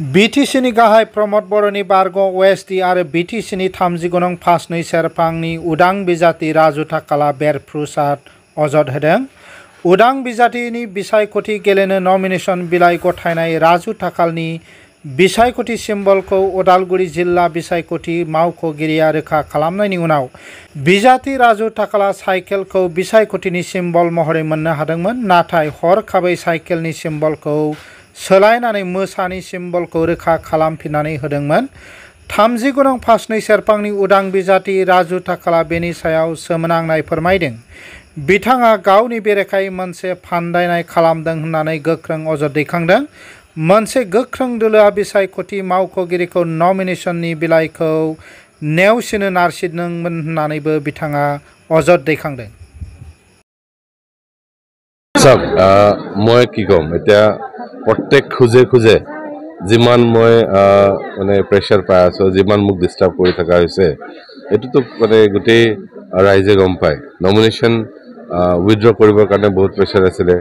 BTC गाहाय प्रमद बर'नि बारग' OSD आरो BTC 30 गनं फासनै सेरफांनि उदां बिजाथि राजु थाकाला बेरफ्रुसार अजद होदों। उदां बिजाथिनि बिसायख'थि गेलेनो नमिनेशन बिलाइ गथायनाय राजु थाकालनि बिसायख'थि सिम्बलखौ उदालगुरि जिल्ला बिसायख'थि मावख'गिरिया रोखा खालामनायनि उनाव बिजाथि राजु थाकाला साइकेलखौ बिसायख'थिनि सिम्बल महरै मोननो हादोंमोन, नाथाय हरखाबै साइकेलनि सिम्बलखौ सोलायनानै मोसानि सिम्बलखौ रोखा खालामफिननानै होदोंमोन। 30 गनं फासनै सेरफांनि उदां बिजाथि राजु थाकाला बेनि सायाव सोमोनांनाय फोरमायदों। बिथाङा गावनि बेरेखायै मोनसे फान्दायनाय खालामदों होननानै गोख्रों अजद दैखांदों। मोनसे गोख्रों दोलोआ बिसायख'थि मावख'गिरिखौ नमिनेशननि बिलाइखौ नेवसिनो नारसिनदोंमोन होननानैबो बिथाङा अजद दैखांदों। मैं कि कम এতিয়া प्रत्येक खोजे खोजे जिमान मैं माने प्रेसार पाई आसो जिमान मुक डिस्टार्ब कर थका एटुतो माने गोटे राइजे गम पाए नमिनेशन उइथड्र करिबर कारणे बहुत प्रेसार आसिले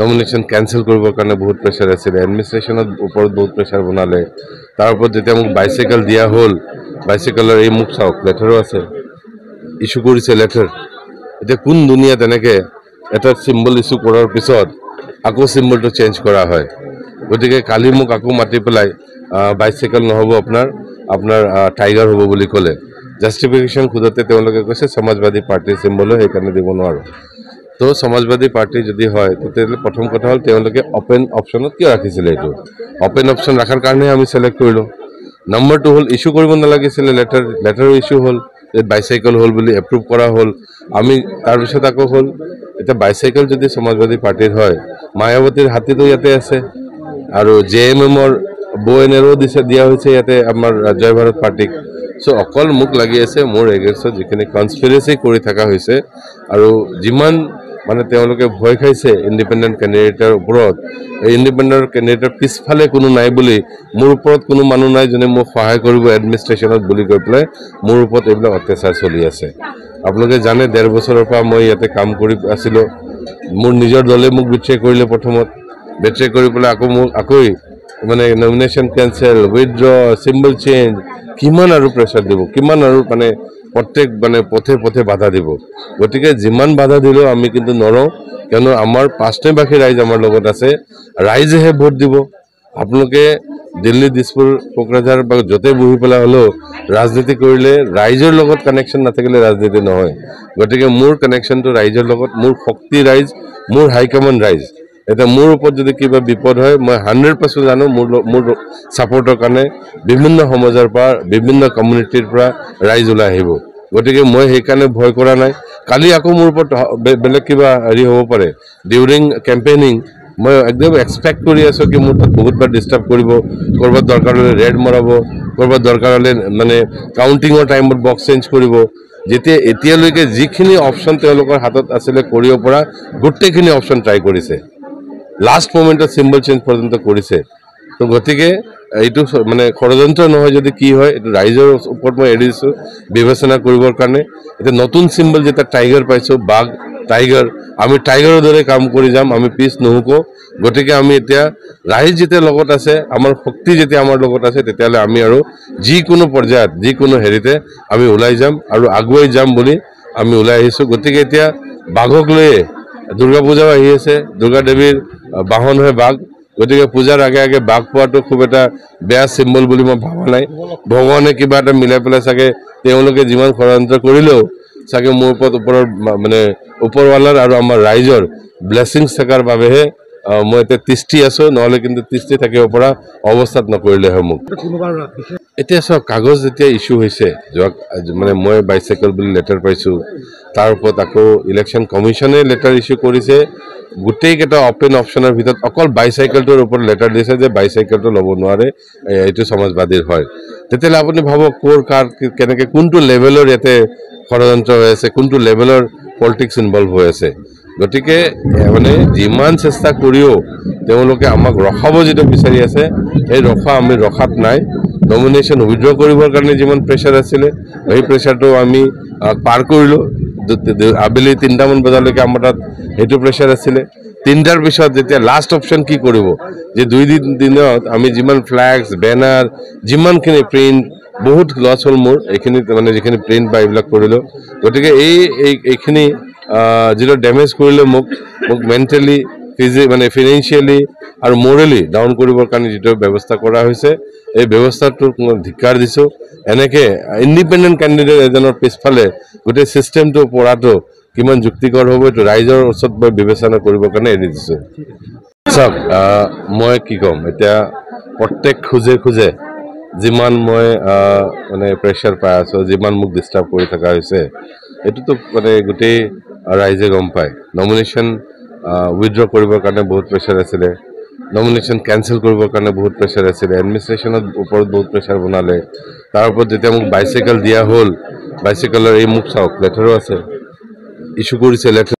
नमिनेशन कैंसिल करिबर कारणे बहुत प्रेसार आसिले एडमिनिस्ट्रेशनर ऊपर बहुत प्रेसार बनाले तार ऊपर जेतिया मुक बाइसाइकेल दिया होल बाइसाइकेलर এই मुक साওক लेटारो আছে इश्यू करिছে लेटार এতিয়া কোন দুনিয়া তেনেকে এটা सिम्बल इश्यू কৰাৰ পিছত আকৌ सिम्बलটো চেঞ্জ কৰা হয় গতিকে কালি মোক আকৌ মাতি পেলাই বাইসাইকেল নহব আপোনাৰ টাইগাৰ হ'ব বুলি ক'লে জাস্টিফিকেশন খুদতে তেওঁলোকে কৈছে সমাজবাদী পাৰ্টিৰ সিম্বল হয় সেইকাৰণে দিব নোৱাৰো তো সমাজবাদী পাৰ্টি যদি হয় তেতিয়াহ'লে প্ৰথম কথা হ'ল তেওঁলোকে ওপেন অপচনত কিয় ৰাখিছিল এইটো ওপেন অপচন ৰাখাৰ কাৰণে আমি সিলেক্ট কৰিলো নম্বৰ 2 হ'ল ইস্যু কৰিব নালাগিছিল লেটাৰ ইস্যু হ'ল বাইসাইকেল হ'ল বুলি এপ্ৰুভ কৰা হ'ল আমি তাৰ পিছত আকৌ হ'ল এটা বাইসাইকেল যদি সমাজবাদী পাৰ্টিৰ হয় মায়াবতীৰ হাতীটো ইয়াতে আছে আৰু জেএমএমৰ বয়েনেৰো দিয়া হৈছে ইয়াতে আমাৰ জয় ভাৰত পাৰ্টিক সো অকল মুক লাগি আছে মোৰ এগেইনষ্টত যিখিনি কনস্পিৰেসি কৰি থকা হৈছে আৰু যিমান মানে তেওঁলোকে ভয় খাইছে ইন্ডিপেন্ডেন্ট ক্যান্ডিডেটৰ ওপৰত এই ইন্ডিপেন্ডেন্ট ক্যান্ডিডেটৰ পিছফালে কোনো নাই বুলি মোৰ ওপৰত কোনো মানুহ নাই জনে মোক সহায় কৰিব এডমিনিষ্ট্ৰেচনত বুলি কৈ পেলাই মোৰ ওপৰত এইবিলাক অত্যাচাৰ চলি আছে আপোনালোকে জানে 1.5 বছৰৰ পৰা মই ইয়াতে কাম কৰি আছিলো মোৰ নিজৰ দলে মোক বিট্ৰে কৰিলে প্ৰথমত বিট্ৰে কৰি পেলাই আকৌ মানে nomination cancel withdraw symbol change কিমান আৰু প্ৰেসাৰ দিব কিমান আৰু মানে প্ৰত্যেক মানে পথে বাধা দিব গতিকে যিমান বাধা দিলো আমি কিন্তু নৰও কিয়নো আমাৰ পাঁচটা বাকি ৰাইজ আমাৰ লগত আছে ৰাইজেহে ভোট দিব আপোনালোকে দিল্লী দিছপুৰ কোকৰাঝাৰ বা যতে বহি পেলা হলো ৰাজনীতি কৰিলে ৰাইজৰ লগত কানেকশন নাথাকিলে ৰাজনীতি নহয় গতিকে মোৰ কানেকশনটো ৰাইজৰ লগত মোৰ শক্তি ৰাইজ মোৰ হাই কমান্ড ৰাইজ এটা মোৰ ওপৰত যদি কিবা বিপদ হয় মই 100% জানো মোৰ সাপোৰ্টৰ কাৰণে বিভিন্ন সমাজৰ পৰা বিভিন্ন কমিউনিটিৰ পৰা ৰাইজ ওলাই আহিব গতিকে মই সেই কাৰণে ভয় কৰা নাই কালি আকৌ মোৰ ওপৰত বেলেগ কিবা হেৰি হ'ব পাৰে ডিউৰিং কেম্পেইনিং মই একদম এক্সপেক্ট কৰি আছো কি মোৰ বহুত বাৰ ডিস্টাৰ্ব কৰিব কৰবাত দৰকাৰ হলে ৰেড মৰাব কৰবাত দৰকাৰ হলে মানে কাউন্টিংৰ টাইমত বক্স চেঞ্জ কৰিব যেতিয়া এতিয়ালৈকে যিখিনি অপচন তেওঁলোকৰ হাতত আছিল কৰিব পৰা গোটেইখিনি অপচন ট্ৰাই কৰিছে লাষ্ট মোমেন্টত সিম্বল চেঞ্জ পৰ্যন্ত কৰিছে তো গতিকে এইটো মানে ষড়যন্ত্ৰ নহয় যদি কি হয় এটা ৰাইজৰ ওপৰত মই এৰিছো বিবেচনা কৰিবৰ কাৰণে এটা নতুন সিম্বল যেটা টাইগাৰ পাইছো বাঘ টাইগাৰ আমি টাইগাৰৰ দৰে কাম কৰি যাম আমি পিছ নহকো গতিকে আমি এতিয়া ৰাইজ যেতিয়া লগত আছে আমাৰ শক্তি যেতিয়া আমাৰ লগত আছে তেতিয়ালে আমি আৰু যিকোনো পৰ্যায়ত যিকোনো হেৰিতে আমি ওলাই যাম আৰু আগুৱাই যাম বুলি আমি ওলাই আহিছো গতিকে এতিয়া বাঘক লৈ দুৰ্গা পূজা আহি আছে দুৰ্গা দেৱীৰ বাহন হয় বাঘ গতিকে পূজাৰ আগে আগে বাঘ পোৱাটো খুব এটা বেয়া সিম্বল বুলি মই ভাবা নাই ভগৱানে কিবা এটা মিলাই পেলাই চাগে তেওঁলোকে যিমান ষড়যন্ত্ৰ কৰিলেও চাগে মোৰ ওপৰৰ মানে ওপৰৱালাৰ আৰু আমাৰ ৰাইজৰ ব্লেছিংছ থাকাৰ বাবেহে মই এতিয়া তিষ্টি আছো নহলে কিন্তু তিষ্টি থাকিব পৰা অৱস্থাত নকৰিলে হয় মোক এতিয়া সব কাগজ যেতিয়া ইস্যু হৈছে মানে মই বাইসাইকেল বুলি লেটাৰ পাইছো তাৰ ওপৰত আকৌ ইলেকশন কমিশনে লেটাৰ ইস্যু কৰিছে গোটেই কেটা ওপেন অপশনৰ ভিতৰত অকল বাইসাইকেলটোৰ ওপৰত লেটাৰ দিছে যে বাইসাইকেলটো ল'ব নোৱাৰে এইটো সমাজবাদীৰ হয় তেতিয়ালে আপুনি ভাবক কোৰ কাৰ কেনেকে কোনটো লেভেলৰ ইয়াতে ষড়যন্ত্ৰ হৈ আছে কোনটো লেভেলৰ পলিটিক্স ইনভলভ হৈ আছে গতিকে মানে যিমান চেষ্টা কৰিও তেওঁলোকে আমাক ৰখাব যেটো বিচাৰি আছে এই ৰখা আমি ৰখাত নাই নমিনেশন উইথড্ৰ কৰিবৰ কাৰণে যিমান প্ৰেসাৰ আছিল এই প্ৰেসাৰটো আমি পাৰ কৰিলো আবেলি 3টামান বজালৈকে আমাৰ তাত সেইটো প্ৰেছাৰ আছিলে 3টাৰ পিছত যেতিয়া লাষ্ট অপশ্যন কি কৰিব যে 2 দিনত আমি যিমান ফ্লেক্স বেনাৰ যিমানখিনি প্ৰিণ্ট বহুত লছ হ'ল মোৰ এইখিনি মানে যিখিনি প্ৰিণ্ট বা এইবিলাক কৰিলোঁ গতিকে এইখিনি যিটো ডেমেজ কৰিলে মোক মেণ্টেলি মানে ফিনেন্সিয়েলি আৰু মৰেলি ডাউন কৰিবৰ কাৰণে যিটো ব্যৱস্থা কৰা হৈছে এই ব্যৱস্থাটোক মই ধিক্কাৰ দিছোঁ এনেকৈ ইণ্ডিপেণ্ডেণ্ট কেণ্ডিডেট এজনৰ পিছফালে গোটেই ছিষ্টেমটো পৰাটো কিমান যুক্তিকৰ হ'ব এইটো ৰাইজৰ ওচৰত মই বিবেচনা কৰিবৰ কাৰণে এৰি দিছোঁ চাওক মই কি ক'ম এতিয়া প্ৰত্যেক খোজে যিমান মই মানে প্ৰেছাৰ পাই আছোঁ যিমান মোক ডিষ্টাৰ্ব কৰি থকা হৈছে এইটোতো মানে গোটেই ৰাইজে গম পায় নমিনেশ্যন উইথড্ৰ কৰিবৰ কাৰণে বহুত প্ৰেছাৰ আছিলে নমিনেশ্যন কেঞ্চেল কৰিবৰ কাৰণে বহুত প্ৰেছাৰ আছিলে এডমিনিষ্ট্ৰেশ্যনৰ ওপৰত বহুত প্ৰেছাৰ বনালে তাৰ ওপৰত যেতিয়া মোক বাইচাইকেল দিয়া হ'ল বাইচাইকেলৰ এই মোক চাওক লেটাৰো আছে ইছ্যু কৰিছে লেটাৰ